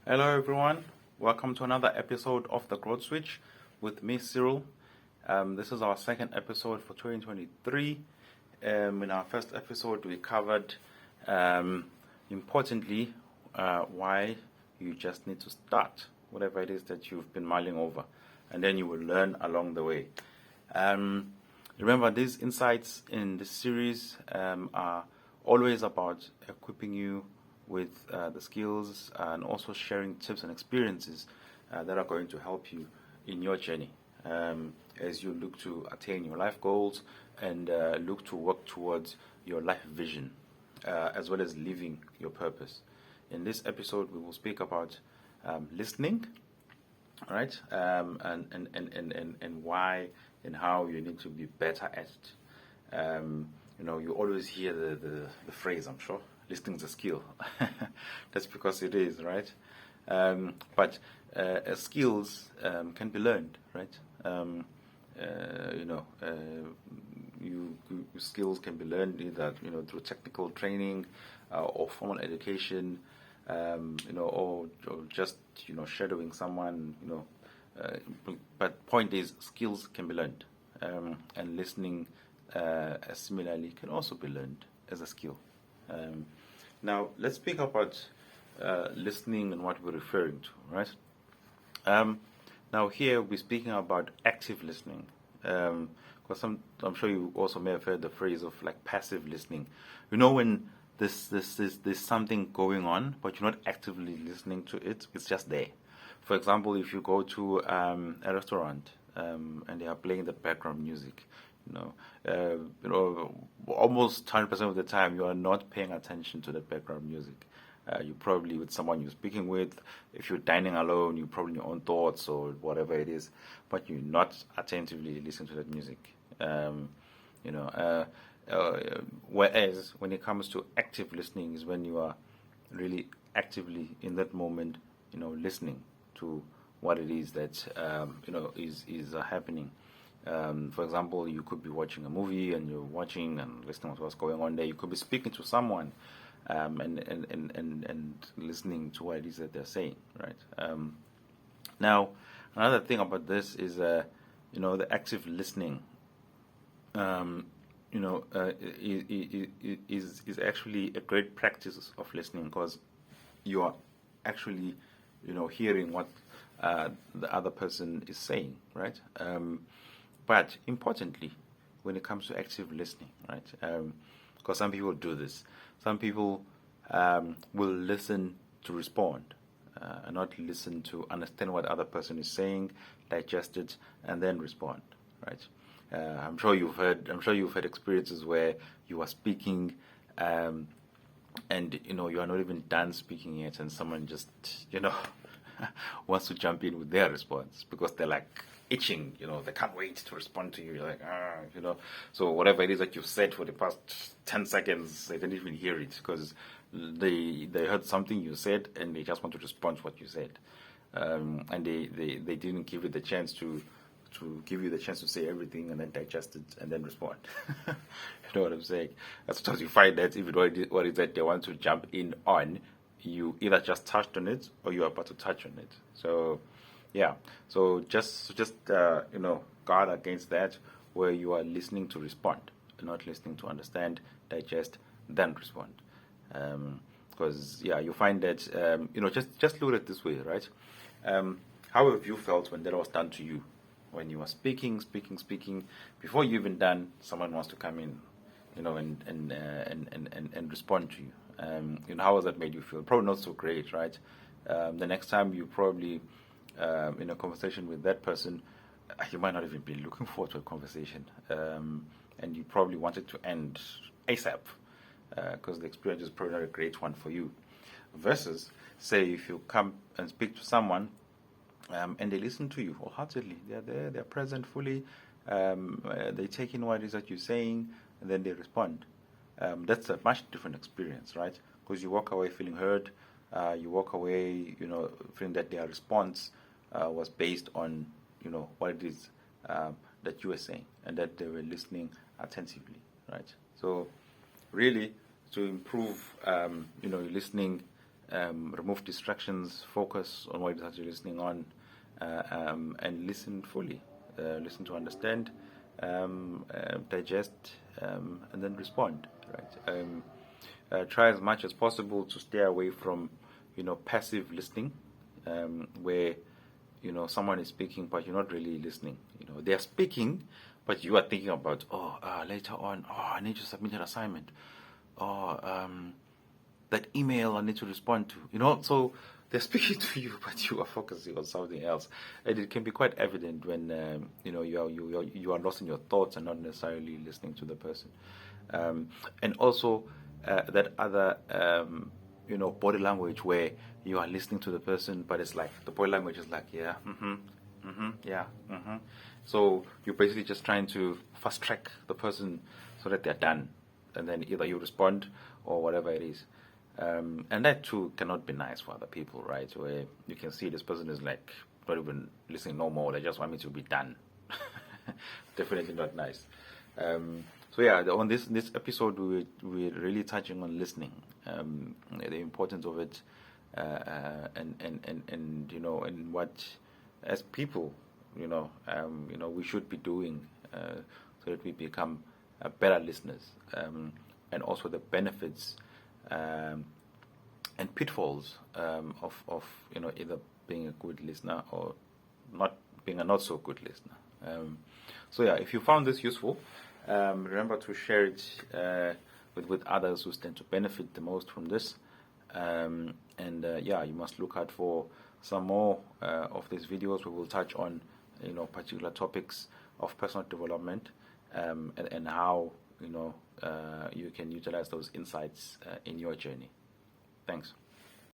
Hello, everyone. Welcome to another episode of The Growth Switch with me, Cyril. This is our second episode for 2023. In our first episode, we covered, importantly, why you just need to start, whatever it is that you've been mulling over, and then you will learn along the way. Remember, these insights in this series are always about equipping you with the skills and also sharing tips and experiences that are going to help you in your journey as you look to attain your life goals and look to work towards your life vision as well as living your purpose. In this episode, we will speak about listening, right? And why and how you need to be better at it. You always hear the phrase, I'm sure, listening's a skill. That's because it is, right? But skills can be learned, right? Skills can be learned either through technical training or formal education, or just shadowing someone, but point is, skills can be learned, and listening similarly can also be learned as a skill. Now, let's speak about listening and what we're referring to, right? Now, here we're speaking about active listening, because I'm sure you also may have heard the phrase of like passive listening. When there's something going on, but you're not actively listening to it; it's just there. For example, if you go to a restaurant and they are playing the background music, almost 100% of the time you are not paying attention to the background music. You're probably with someone you're speaking with. If you're dining alone, you're probably in your own thoughts or whatever it is, but you're not attentively listening to that music. Whereas when it comes to active listening is when you are really actively in that moment, listening to what it is that is happening. For example, you could be watching a movie and you're watching and listening to what's going on there. You could be speaking to someone and listening to what it is that they're saying, right? Now, another thing about this is, the active listening, is actually a great practice of listening because you are actually, hearing what the other person is saying, right? But importantly, when it comes to active listening, right? Because some people do this. Some people will listen to respond, and not listen to understand what the other person is saying, digest it, and then respond, right? I'm sure you've had experiences where you are speaking, and you are not even done speaking yet, and someone just wants to jump in with their response because they're like itching, they can't wait to respond to you. You're like, so whatever it is that you've said for the past 10 seconds, they didn't even hear it because they heard something you said and they just want to respond to what you said, and they didn't give you the chance to give you the chance to say everything and then digest it and then respond. You know what I'm saying? Sometimes you find that even what is that they want to jump in on, you either just touched on it or you are about to touch on it. So yeah, so just guard against that, where you are listening to respond, not listening to understand, digest, then respond. Because you find that just look at it this way, right? How have you felt when that was done to you? When you are speaking, before you even done, someone wants to come in, and respond to you. How has that made you feel? Probably not so great, right? The next time you probably in a conversation with that person, you might not even be looking forward to a conversation, and you probably want it to end ASAP because the experience is probably not a great one for you. Versus, say, if you come and speak to someone and they listen to you wholeheartedly, they're there, they're present fully, they take in what it is that you're saying, and then they respond. That's a much different experience, right? Because you walk away feeling heard, you walk away, feeling that their response was based on, what it is that you were saying, and that they were listening attentively, right? So, really, to improve, your listening remove distractions, focus on what it is you're listening on, and listen fully. Listen to understand, digest, and then respond. Right. Try as much as possible to stay away from, passive listening, where someone is speaking but you're not really listening. They are speaking, but you are thinking about later on. I need to submit an assignment. That email I need to respond to. So they're speaking to you, but you are focusing on something else, and it can be quite evident when you are lost in your thoughts and not necessarily listening to the person. And also that other body language where you are listening to the person, but it's like the body language is like yeah, yeah, So you're basically just trying to fast track the person so that they're done, and then either you respond or whatever it is. And that too cannot be nice for other people, right? Where you can see this person is like not even listening no more. They just want me to be done. Definitely not nice. So yeah, on this episode, we're really touching on listening, the importance of it, and what as people, we should be doing so that we become better listeners, and also the benefits and pitfalls of either being a good listener or not being a not so good listener. So yeah, if you found this useful, remember to share it with others who stand to benefit the most from this. You must look out for some more of these videos where we'll touch on particular topics of personal development, and how you can utilize those insights in your journey. Thanks.